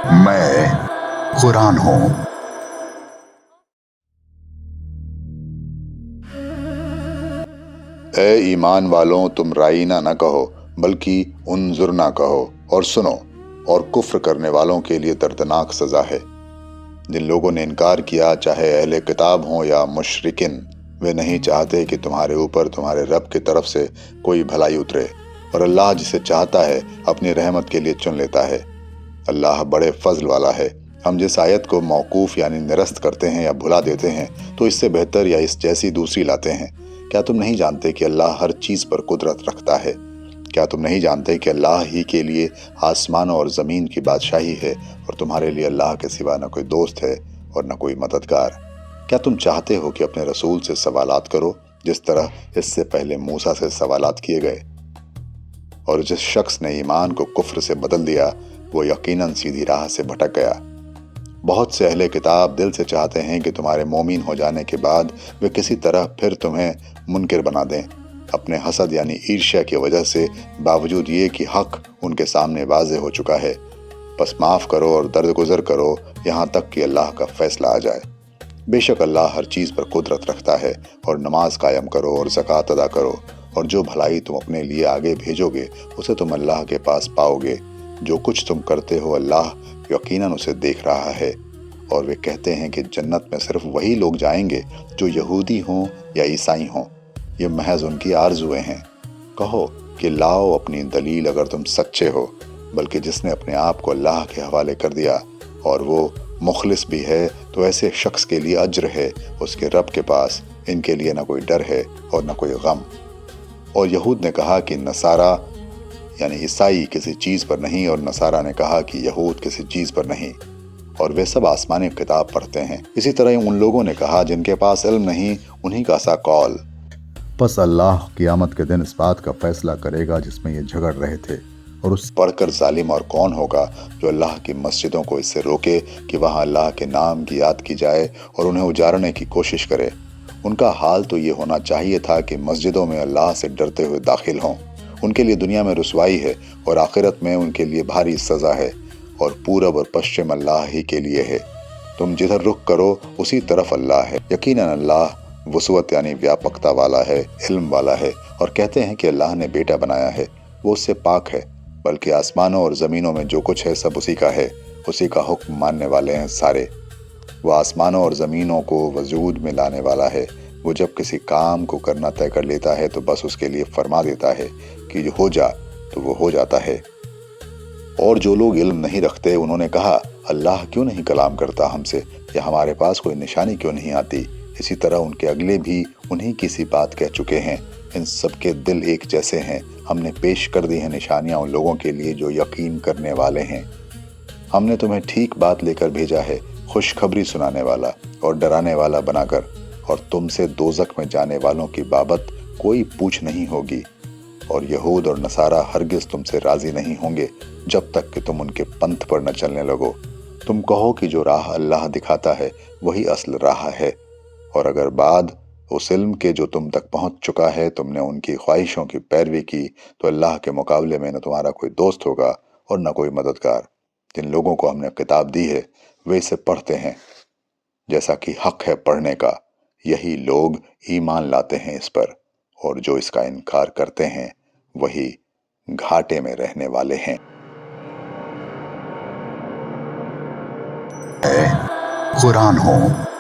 मैं कुरान हूँ। ए ईमान वालों, तुम राईना न कहो बल्कि उन्जुर ना कहो, और सुनो, और कुफ्र करने वालों के लिए दर्दनाक सजा है। जिन लोगों ने इनकार किया, चाहे अहले किताब हों या मुशरिकिन, वे नहीं चाहते कि तुम्हारे ऊपर तुम्हारे रब की तरफ से कोई भलाई उतरे, और अल्लाह जिसे चाहता है अपनी रहमत के लिए चुन लेता है। अल्लाह बड़े फजल वाला है। हम जिस आयत को मौकूफ यानी निरस्त करते हैं या भुला देते हैं, तो इससे बेहतर या इस जैसी दूसरी लाते हैं। क्या तुम नहीं जानते कि अल्लाह हर चीज पर कुदरत रखता है? क्या तुम नहीं जानते कि अल्लाह ही के लिए आसमानों और ज़मीन की बादशाही है, और तुम्हारे लिए अल्लाह के सिवा न कोई दोस्त है और न कोई मददगार? क्या तुम चाहते हो कि अपने रसूल से सवालात करो, जिस तरह इससे पहले मूसा से सवालात किए गए? और जिस शख्स ने ईमान को कुफ्र से बदल दिया, वो यकीनन सीधी राह से भटक गया। बहुत से अहले किताब दिल से चाहते हैं कि तुम्हारे मोमिन हो जाने के बाद वे किसी तरह फिर तुम्हें मुनकिर बना दें, अपने हसद यानी ईर्ष्या की वजह से, बावजूद ये कि हक उनके सामने वाज़ेह हो चुका है। बस माफ़ करो और दरगुजर करो, यहाँ तक कि अल्लाह का फैसला आ जाए। बेशक अल्लाह हर चीज़ पर कुदरत रखता है। और नमाज कायम करो और ज़कात अदा करो, और जो भलाई तुम अपने लिए आगे भेजोगे उसे तुम अल्लाह के पास पाओगे। जो कुछ तुम करते हो अल्लाह यकीनन उसे देख रहा है। और वे कहते हैं कि जन्नत में सिर्फ वही लोग जाएंगे जो यहूदी हों या ईसाई हों। ये महज उनकी आरजुएं हैं। कहो कि लाओ अपनी दलील अगर तुम सच्चे हो। बल्कि जिसने अपने आप को अल्लाह के हवाले कर दिया और वो मुखलिस भी है, तो ऐसे शख्स के लिए अज्र है उसके रब के पास। इनके लिए न कोई डर है और न कोई गम। और यहूद ने कहा कि नसारा यानी ईसाई किसी चीज़ पर नहीं, और नसारा ने कहा कि यहूद किसी चीज़ पर नहीं, और वे सब आसमानी किताब पढ़ते हैं। इसी तरह उन लोगों ने कहा जिनके पास इल्म नहीं, उन्हीं का सा कौल। बस अल्लाह क़यामत के दिन इस बात का फैसला करेगा जिसमें ये झगड़ रहे थे। और उस पढ़कर जालिम और कौन होगा जो अल्लाह की मस्जिदों को इससे रोके कि वहाँ अल्लाह के नाम की याद की जाए और उन्हें उजाड़ने की कोशिश करे। उनका हाल तो ये होना चाहिए था कि मस्जिदों में अल्लाह से डरते हुए दाखिल हों। उनके लिए दुनिया में रुसवाई है और आखिरत में उनके लिए भारी सज़ा है। और पूरब और पश्चिम अल्लाह ही के लिए है। तुम जिधर रुख करो उसी तरफ अल्लाह है। यकीनन अल्लाह वसुअत यानी व्यापकता वाला है, इल्म वाला है। और कहते हैं कि अल्लाह ने बेटा बनाया है, वो उससे पाक है। बल्कि आसमानों और ज़मीनों में जो कुछ है सब उसी का है। उसी का हुक्म मानने वाले हैं सारे। वो आसमानों और ज़मीनों को वजूद में लाने वाला है। वो जब किसी काम को करना तय कर लेता है तो बस उसके लिए फरमा देता है कि जो हो जा, तो वो हो जाता है। और जो लोग इल्म नहीं रखते, उन्होंने कहा अल्लाह क्यों नहीं कलाम करता हमसे, या हमारे पास कोई निशानी क्यों नहीं आती। इसी तरह उनके अगले भी उन्हीं की सी बात कह चुके हैं। इन सबके दिल एक जैसे हैं। हमने पेश कर दी हैं निशानियां उन लोगों के लिए जो यकीन करने वाले हैं। हमने तुम्हें ठीक बात लेकर भेजा है, खुशखबरी सुनाने वाला और डराने वाला बनाकर। और तुमसे दोजख में जाने वालों की बाबत कोई पूछ नहीं होगी। और यहूद और नसारा हरगिज तुमसे राजी नहीं होंगे जब तक कि तुम उनके पंथ पर न चलने लगो। तुम कहो कि जो राह अल्लाह दिखाता है वही असल राह है। और अगर बाद उस इल्म के जो तुम तक पहुंच चुका है तुमने उनकी ख्वाहिशों की पैरवी की, तो अल्लाह के मुकाबले में न तुम्हारा कोई दोस्त होगा और न कोई मददगार। जिन लोगों को हमने किताब दी है वे इसे पढ़ते हैं जैसा कि हक है पढ़ने का। यही लोग ईमान लाते हैं इस पर। और जो इसका इनकार करते हैं वही घाटे में रहने वाले हैं। मैं कुरान हूँ।